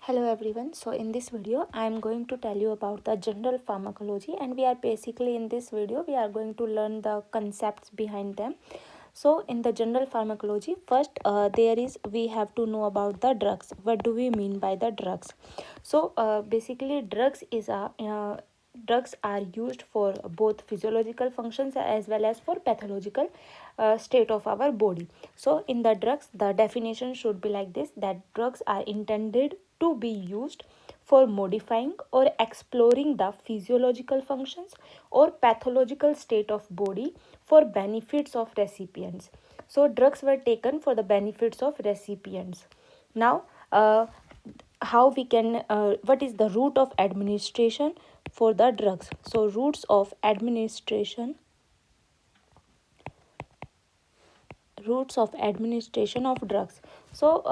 Hello everyone. So in this video I am going to tell you about the general pharmacology, and we are basically in this video we are going to learn the concepts behind them. So in the general pharmacology, first we have to know about the drugs. What do we mean by the drugs? So basically drugs are used for both physiological functions as well as for pathological state of our body. So in the drugs, the definition should be like this: that drugs are intended to be used for modifying or exploring the physiological functions or pathological state of body for benefits of recipients. So drugs were taken for the benefits of recipients. Now how we can what is the route of administration for the drugs? So routes of administration of drugs. So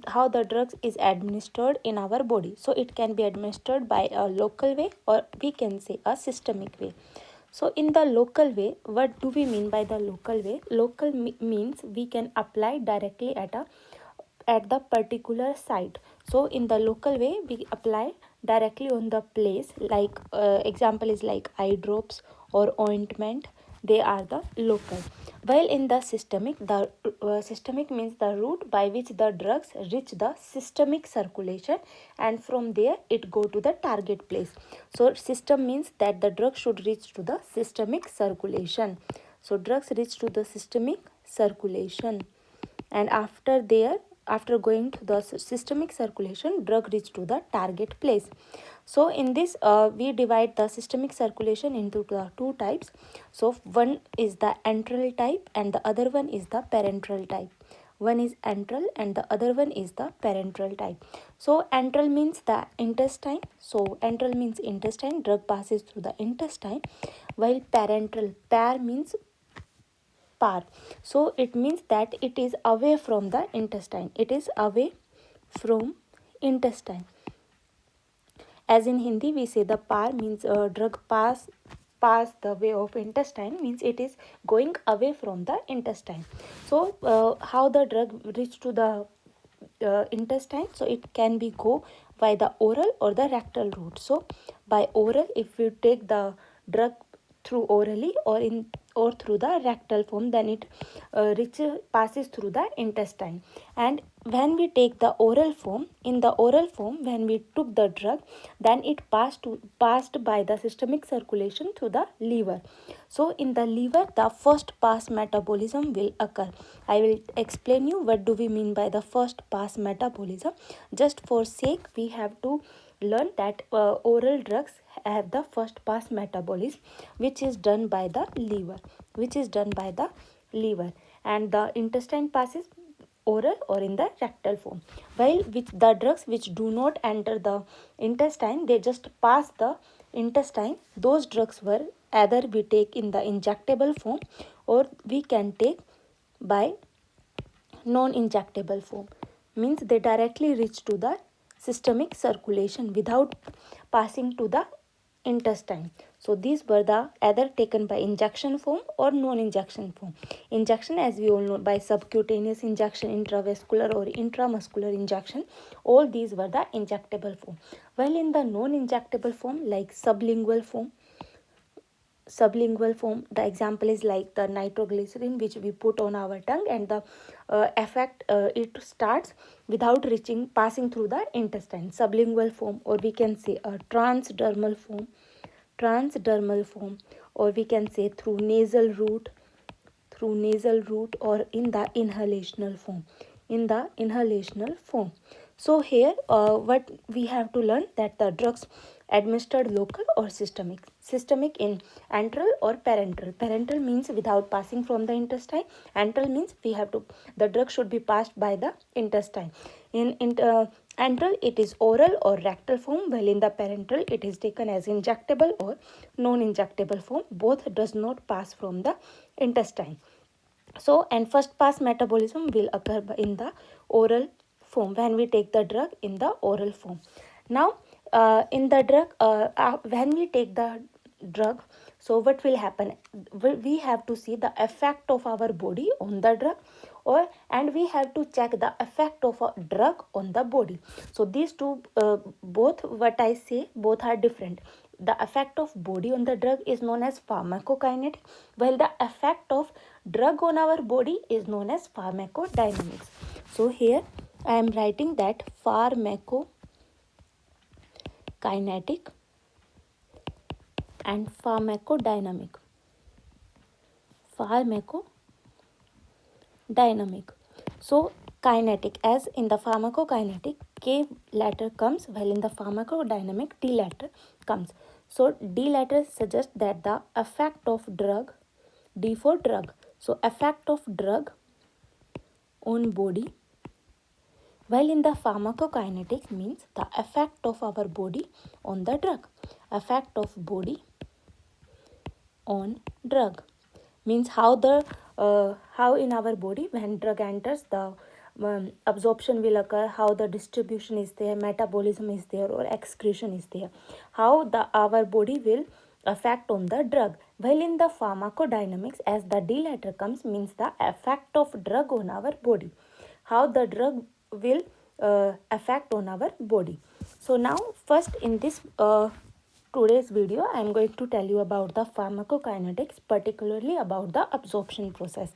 how the drugs is administered in our body? So it can be administered by a local way, or we can say a systemic way. So in the local way, what do we mean by the local way? Local means we can apply directly at the particular site. So in the local way we apply directly on the place, like example is like eye drops or ointment. They are the local. While in the systemic, the systemic means the route by which the drugs reach the systemic circulation, and from there it go to the target place. So system means that the drug should reach to the systemic circulation. So drugs reach to the systemic circulation, and after going to the systemic circulation, drug reach to the target place. So in this we divide the systemic circulation into the two types. So one is the antral type and the other one is the parenteral type. One is antral and the other one is the parenteral type. So antral means the intestine. So antral means intestine, drug passes through the intestine. While parenteral, par means par. So it means that it is away from the intestine. It is away from intestine. As in Hindi we say the par means drug pass the way of intestine, means it is going away from the intestine. So how the drug reach to the intestine? So it can be go by the oral or the rectal route. So by oral, if you take the drug through orally or through the rectal form, then it passes through the intestine. And when we take the oral form, in the oral form when we took the drug, then it passed by the systemic circulation to the liver. So in the liver, the first pass metabolism will occur. I will explain you what do we mean by the first pass metabolism. Just for sake, we have to learn that oral drugs have the first pass metabolism, which is done by the liver, and the intestine passes oral or in the rectal form. While with the drugs which do not enter the intestine, they just pass the intestine. Those drugs were either we take in the injectable form or we can take by non-injectable form, means they directly reach to the systemic circulation without passing to the intestine. So these were the either taken by injection form or non-injection form. Injection, as we all know, by subcutaneous injection, intravascular or intramuscular injection, all these were the injectable form. While in the non-injectable form, like sublingual form, the example is like the nitroglycerin which we put on our tongue, and the effect it starts without passing through the intestine. Sublingual form, or we can say a transdermal form, or we can say through nasal route, or in the inhalational form. So here what we have to learn, that the drugs administered local or systemic in antral or parenteral means without passing from the intestine. Antral means the drug should be passed by the intestine. In antral it is oral or rectal form, while in the parenteral it is taken as injectable or non-injectable form. Both does not pass from the intestine. So, and first pass metabolism will occur in the oral form, when we take the drug in the oral form. Now in the drug, when we take the drug, so what will happen? We have to see the effect of our body on the drug, and we have to check the effect of a drug on the body. So these two both, what I say, both are different. The effect of body on the drug is known as pharmacokinetic, while the effect of drug on our body is known as pharmacodynamics. So here I am writing that pharmacokinetic and pharmacodynamic. So kinetic, as in the pharmacokinetic, K letter comes, while in the pharmacodynamic D letter comes. So D letter suggests that the effect of drug, D for drug. So effect of drug on body, while in the pharmacokinetic means the effect of our body on the drug. Effect of body on drug means how in our body when drug enters, the absorption will occur, how the distribution is there, metabolism is there, or excretion is there, how our body will affect on the drug. While in the pharmacodynamics, as the D letter comes, means the effect of drug on our body, how the drug will affect on our body. So now first in this today's video I am going to tell you about the pharmacokinetics, particularly about the absorption process.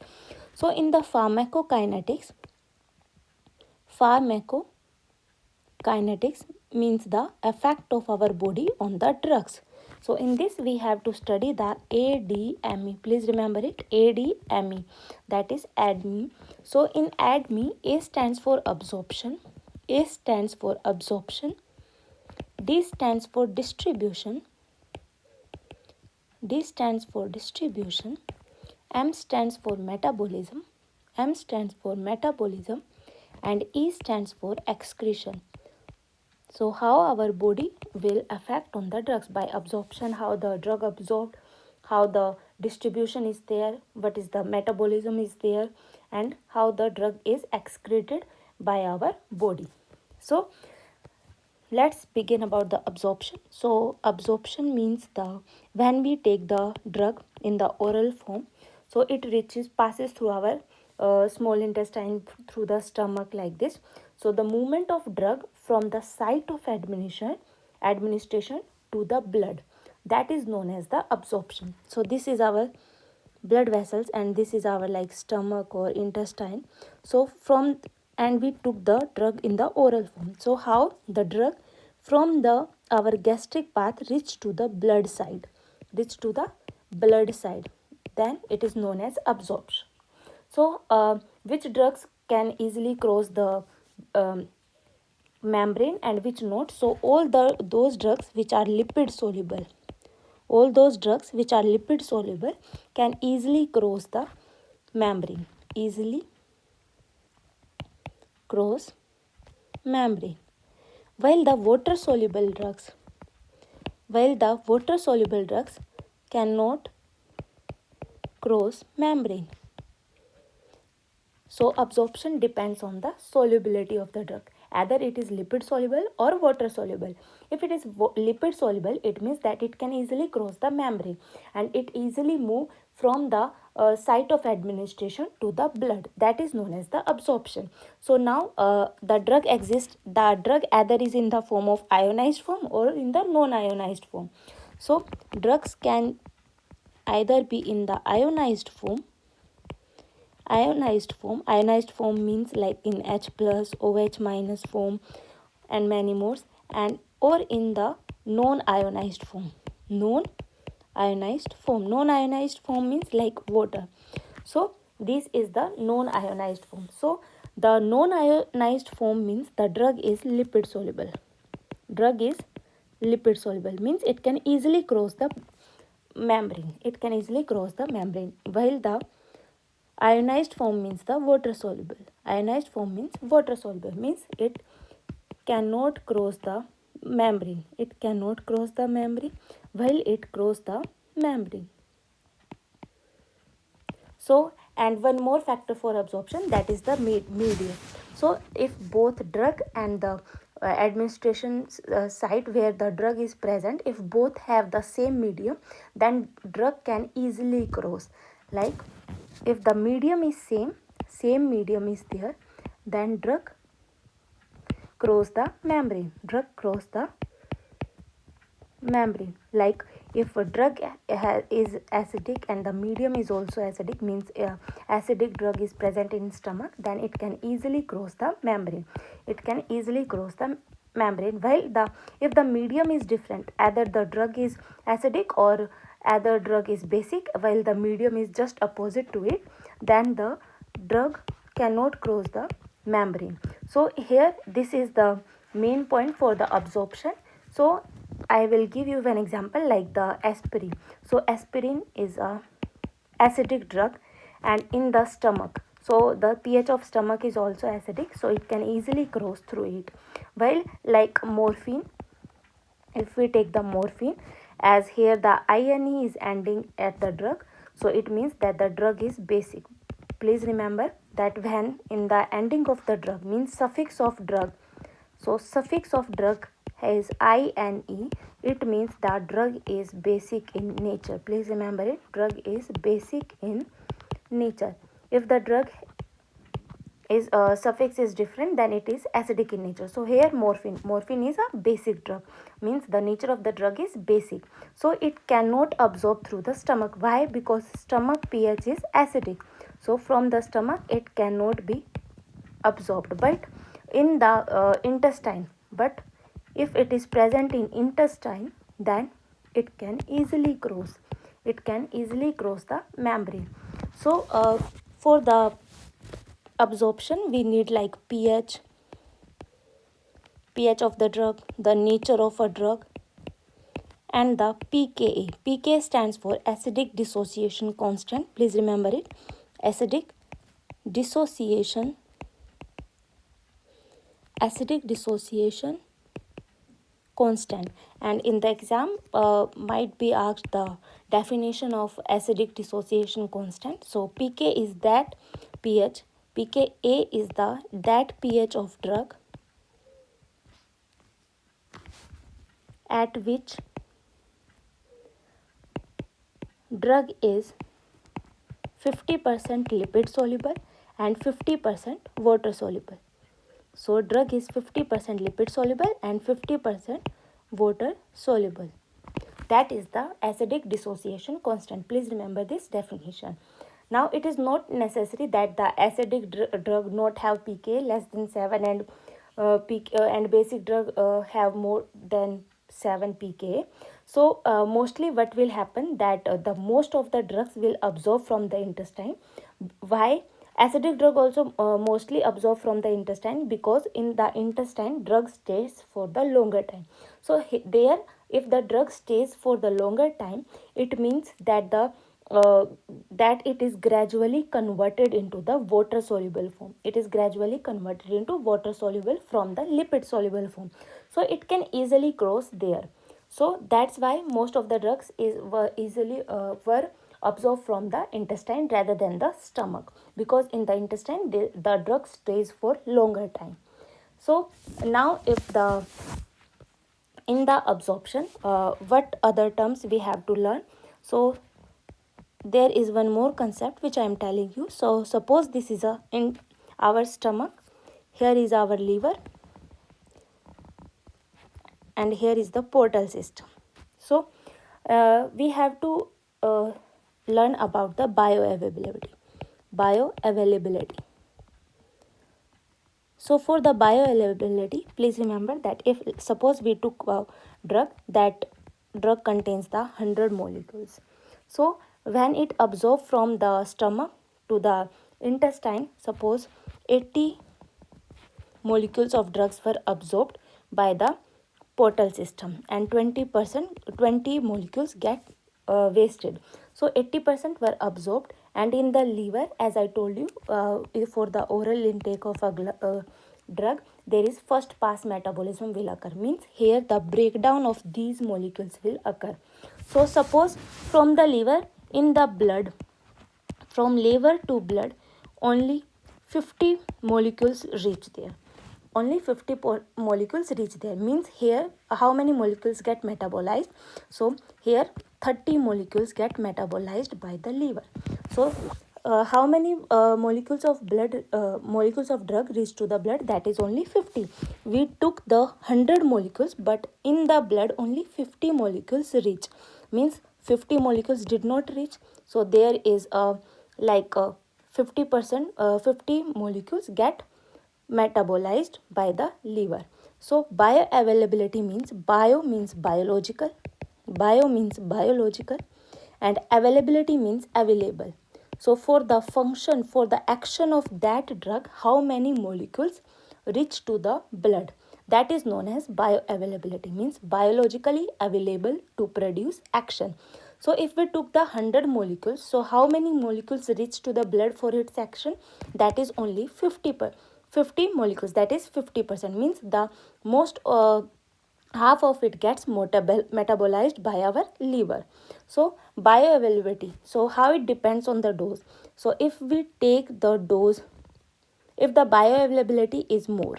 So in the pharmacokinetics means the effect of our body on the drugs. So in this we have to study the ADME. Please remember it, ADME, that is ADME. So in ADME, A stands for absorption, D stands for distribution, M stands for metabolism, and E stands for excretion. So how our body will affect on the drugs by absorption, how the drug absorbed, how the distribution is there, what is the metabolism is there, and how the drug is excreted by our body. So let's begin about the absorption. So absorption means when we take the drug in the oral form, so it passes through our small intestine, through the stomach, like this. So the movement of drug from the site of administration to the blood, that is known as the absorption. So this is our blood vessels and this is our like stomach or intestine. So and we took the drug in the oral form. So how the drug from our gastric path reached to the blood side, then it is known as absorption. So which drugs can easily cross the membrane and which not? So all those drugs which are lipid soluble, can easily cross the membrane, while the water soluble drugs cannot cross membrane. So absorption depends on the solubility of the drug. Either it is lipid soluble or water soluble. If it is lipid soluble, it means that it can easily cross the membrane and it easily move from the site of administration to the blood. That is known as the absorption. So now the drug exists. The drug either is in the form of ionized form or in the non-ionized form. So drugs can either be in the ionized form means like in H plus, OH minus form and many more, and or in the non-ionized form. Non-ionized form means like water. So this is the non-ionized form. So the non-ionized form means the drug is lipid soluble. Means it can easily cross the membrane. While the ionized form means the water soluble. Means it cannot cross the membrane. While it crosses the membrane. So, and one more factor for absorption, that is the medium. So if both drug and the administration site where the drug is present, if both have the same medium, then drug can easily cross. Like if the medium is same medium is there, then drug cross the membrane. Drug cross the membrane. Like if a drug is acidic and the medium is also acidic, means acidic drug is present in stomach, then it can easily cross the membrane. It can easily cross the membrane. While if the medium is different, either the drug is acidic or either drug is basic, while the medium is just opposite to it, then the drug cannot cross the membrane. So here this is the main point for the absorption. So I will give you an example like the aspirin. So aspirin is a acidic drug and in the stomach, so the pH of stomach is also acidic, so it can easily cross through it. While like morphine, if we take the morphine, as here the INE is ending at the drug, so it means that the drug is basic. Please remember that when in the ending of the drug means suffix of drug, so suffix of drug has INE, it means the drug is basic in nature. Please remember it, drug is basic in nature. If the drug is suffix is different, then it is acidic in nature. So here morphine is a basic drug, means the nature of the drug is basic, so it cannot absorb through the stomach. Why? Because stomach pH is acidic, so from the stomach it cannot be absorbed, but in the intestine. But if it is present in intestine, then it can easily cross the membrane. So for the absorption we need like pH of the drug, the nature of a drug, and the pKa. pKa stands for acidic dissociation constant. Please remember it, acidic dissociation constant. And in the exam might be asked the definition of acidic dissociation constant. So pK is that pH, pKa is that pH of drug at which drug is 50% lipid soluble and 50% water soluble. So drug is 50% lipid soluble and 50% water soluble. That is the acidic dissociation constant. Please remember this definition. Now it is not necessary that the acidic drug not have pK less than 7 and and basic drug have more than 7 pK. So mostly what will happen that the most of the drugs will absorb from the intestine. Why? Acidic drug also mostly absorb from the intestine, because in the intestine drug stays for the longer time. So there, if the drug stays for the longer time, it means that that it is gradually converted into the water soluble form. It is gradually converted into water soluble from the lipid soluble form. So it can easily cross there. So that's why most of the drugs were absorbed from the intestine rather than the stomach, because in the intestine the drug stays for longer time. So now if the in the absorption what other terms we have to learn. So there is one more concept which I am telling you. So suppose this is in our stomach, here is our liver, and here is the portal system. So we have to learn about the bioavailability. So for the bioavailability, please remember that if suppose we took a drug, that drug contains the 100 molecules. So when it absorbs from the stomach to the intestine, suppose 80 molecules of drugs were absorbed by the portal system and 20 molecules get wasted. So 80% were absorbed, and in the liver, as I told you, for the oral intake of a drug, there is first pass metabolism will occur, means here the breakdown of these molecules will occur. So suppose from the liver in the blood, from liver to blood, only 50 molecules reach there. Only 50 molecules reach there, means here how many molecules get metabolized? So here 30 molecules get metabolized by the liver. So how many molecules of drug reach to the blood? That is only 50. We took the 100 molecules, but in the blood only 50 molecules reach, means 50 molecules did not reach. So there is a 50%, 50 molecules get metabolized by the liver. So bioavailability means, bio means biological, and availability means available. So for the function, for the action of that drug, how many molecules reach to the blood, that is known as bioavailability, means biologically available to produce action. So if we took the 100 molecules, so how many molecules reach to the blood for its action? That is only 50 molecules, that is 50%, means the most half of it gets metabolized by our liver. So bioavailability, so how it depends on the dose. So if we take the dose, if the bioavailability is more,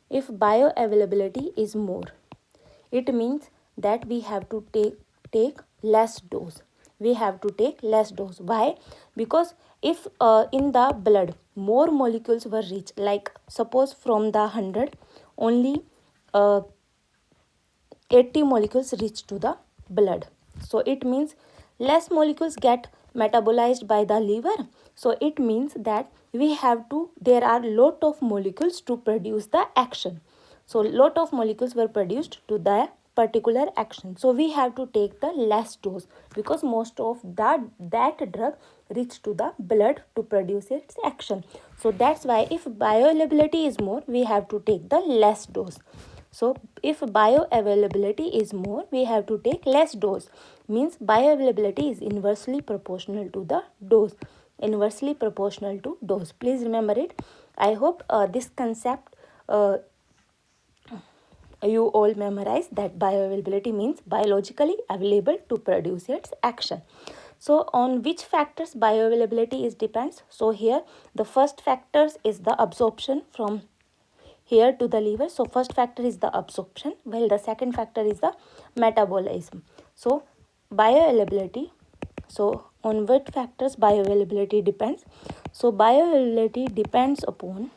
if bioavailability is more, it means that we have to take less dose. We have to take less dose. Why? Because if in the blood more molecules were reached, like suppose from the 100 only 80 molecules reach to the blood, so it means less molecules get metabolized by the liver. So it means that we have to, there are lot of molecules to produce the action. So lot of molecules were produced to the particular action, so we have to take the less dose, because most of that drug reach to the blood to produce its action. So that's why if bioavailability is more, we have to take the less dose. So if bioavailability is more, we have to take less dose, means bioavailability is inversely proportional to the dose, inversely proportional to dose. Please remember it. I hope this concept you all memorize, that bioavailability means biologically available to produce its action. So on which factors bioavailability is depends? So here the first factors is the absorption from here to the liver. So first factor is the absorption, while the second factor is the metabolism. So bioavailability, so on what factors bioavailability depends? So bioavailability depends upon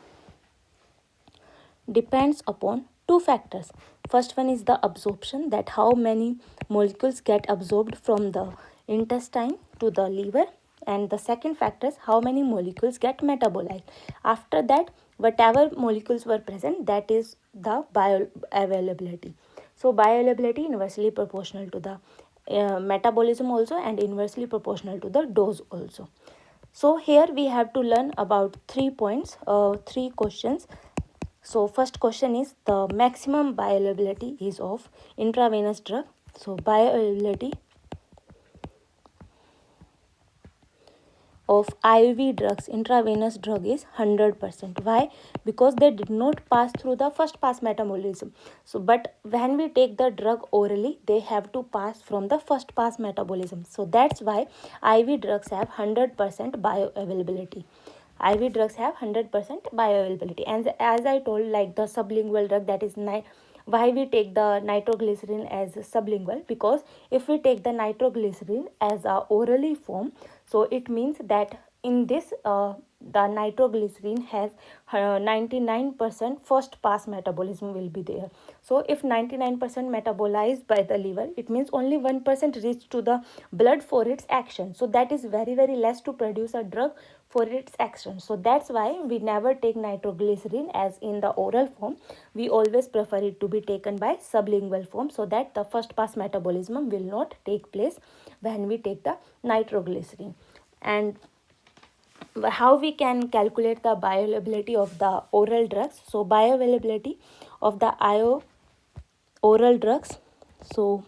two factors. First one is the absorption, that how many molecules get absorbed from the intestine to the liver, and the second factor is how many molecules get metabolized. After that, whatever molecules were present, that is the bioavailability. So bioavailability inversely proportional to the metabolism also, and inversely proportional to the dose also. So here we have to learn about 3 points, 3 questions. So first question is, the maximum bioavailability is of intravenous drug. So bioavailability of IV drugs, intravenous drug, is 100%. Why? Because they did not pass through the first pass metabolism. So but when we take the drug orally, they have to pass from the first pass metabolism. So that's why IV drugs have 100% bioavailability. IV drugs have 100% bioavailability. And as I told, like the sublingual drug, that is why we take the nitroglycerin as sublingual, because if we take the nitroglycerin as a orally form, so it means that in this the nitroglycerin has 99% first pass metabolism will be there. So if 99% metabolized by the liver, it means only 1% reach to the blood for its action. So that is very less to produce a drug for its action. So that's why we never take nitroglycerin as in the oral form. We always prefer it to be taken by sublingual form, so that the first pass metabolism will not take place when we take the nitroglycerin. And how we can calculate the bioavailability of the oral drugs? So bioavailability of the oral drugs. So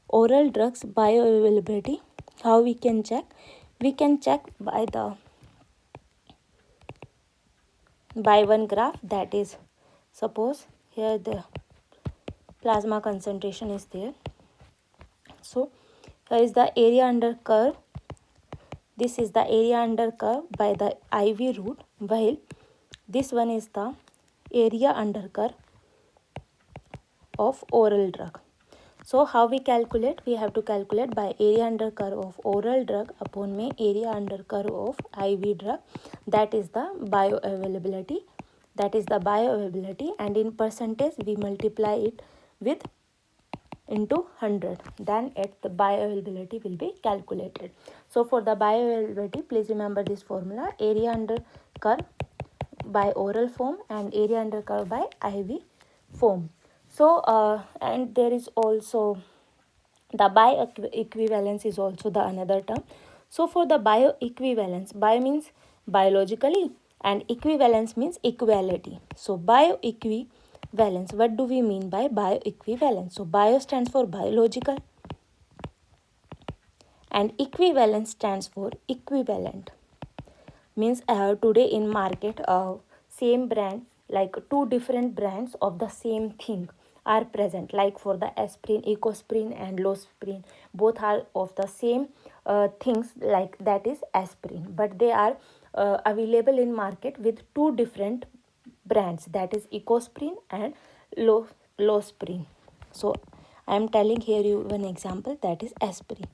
oral drugs bioavailability, how we can check? We can check by one graph, that is, suppose here the plasma concentration is there. So here is the area under curve. This is the area under curve by the IV route, while this one is the area under curve of oral drug. So how we calculate? We have to calculate by area under curve of oral drug upon में area under curve of IV drug. That is the bioavailability. That is the bioavailability, and in percentage we multiply it with into 100. Then the bioavailability will be calculated. So for the bioavailability, please remember this formula: area under curve by oral form and area under curve by IV form. So and there is also the bioequivalence is also the another term. So for the bioequivalence, bio means biologically and equivalence means equality. So bioequivalence, what do we mean by bioequivalence? So bio stands for biological and equivalence stands for equivalent. Means today in market same brand, like two different brands of the same thing are present, like for the aspirin, ecosprin and losprin, both are of the same things, like that is aspirin, but they are available in market with two different brands, that is ecosprin and losprin. So I am telling here you one example, that is aspirin.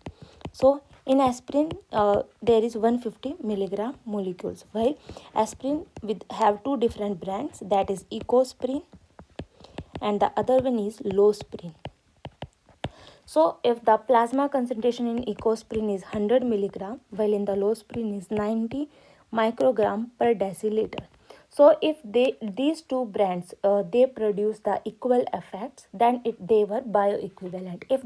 So in aspirin there is 150 milligram molecules, while aspirin with have two different brands, that is ecosprin and the other one is losprin. So if the plasma concentration in ecosprin is 100 milligram while in the losprin is 90 microgram per deciliter. So if these two brands they produce the equal effects, then they were bioequivalent. If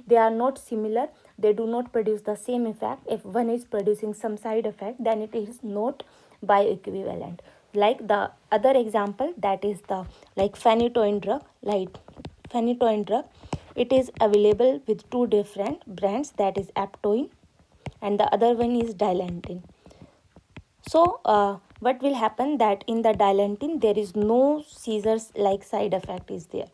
they are not similar, they do not produce the same effect. If one is producing some side effect, then it is not bioequivalent. Like the other example, that is the like phenytoin drug, it is available with two different brands, that is Aptoin and the other one is Dilantin. So what will happen, that in the Dilantin there is no seizures like side effect is there.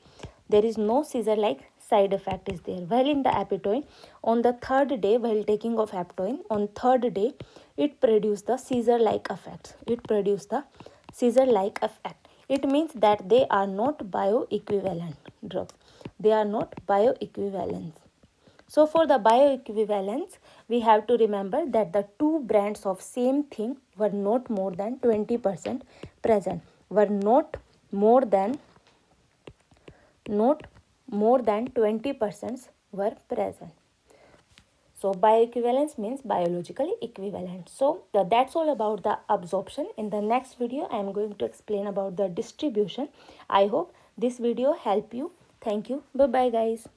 There is no seizure like side effect is there. While in the Aptoin, on the third day, while taking of Aptoin, on third day, it produced the seizure like effects. It means that they are not bioequivalent drugs. They are not bioequivalent. So for the bioequivalence, we have to remember that the two brands of same thing were not more than 20% present. Were not more than 20% were present. So bioequivalence means biologically equivalent. So that's all about the absorption. In the next video, I am going to explain about the distribution. I hope this video help you. Thank you. Bye bye guys.